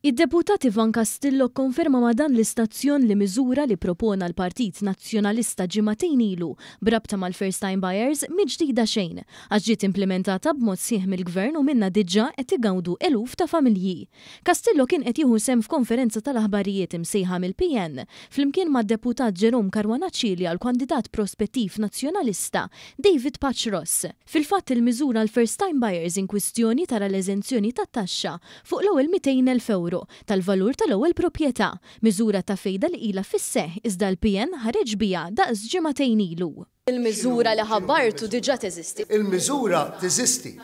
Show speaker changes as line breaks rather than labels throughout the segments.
Id-deputat Ivan Castillo konferma ma dan l-istazzjon li miżura li propona l-Partit Nazzjonalista ġimagħtejn ilu brabta mal-first time buyers miġdida xejn, għax ġiet implementata b'mod sieħ mill-Gvern u minna diġà qed igawdu eluf ta' familji. Castillo kien qed jieħu sem f'konferenza tal-aħbarijiet imsejħa mill-PN flimkien mad-deputat Jerome Caruanaccilli għal kandidat prospettiv nazzjonalista David Paċros. Fil-fatt il-miżura l-first time buyers in kwistjoni tara l-eżenzjoni tat-taxxa fuq l-ewwel 200,000 euro tal-valur tal-ewwel proprjetà, miżura ta' fejda li ilha fis-seħħ iżda l-PN ħareġ biha daqs ġimagħtejn ilu.
Il-miżura li ħabbartu diġà teżisti.
Il-miżura teżisti.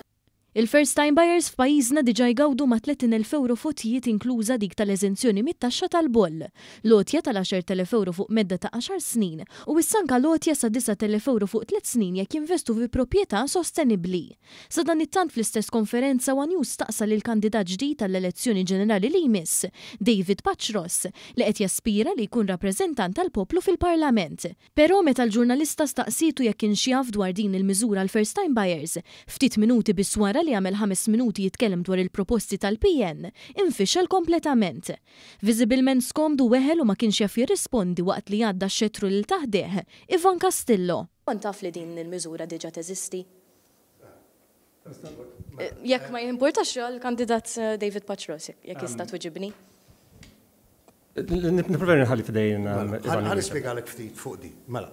Il-first time buyers f'pajjiżna diġà jgawdu ma' 30,000 euro fotijiet inkluża dik tal-eżenzjoni mit-taxxa tal-boll, lotja tal-10,000 euro fuq medda ta' 10 snin u issanka lotja sa' 9,000 euro fuq 3 snin jekk jinvestu fi proprjetà sostenibbli. Sa dan it-tant fl-istess konferenza One News staqsa lil kandidat ġdid tal-elezzjoni ġenerali li jmiss, David Paċros, li qed jaspira li jkun rappreżentant tal-poplu fil-Parlament. Però meta l-ġurnalista staqsitu jekk kienx jaf dwar din il-miżura l-first time buyers, ftit minuti biss wara li għamel 5 minuti jitkellem dwar il-proposti tal-PN, infixel kompletament. Viżibilment skomdu weħel u ma kienx jaf jirrispondi waqt li għadda x-xetru lil taħdeħ Ivan Castillo.
Kont taf li din il-miżura diġà teżisti? Jekk ma jimportax għall-kandidat David Paċros, jekk jista' tweġibni.
Nipproferi nħalli f'dejn.
Ħanispjegalek ftit fuq di. Mela,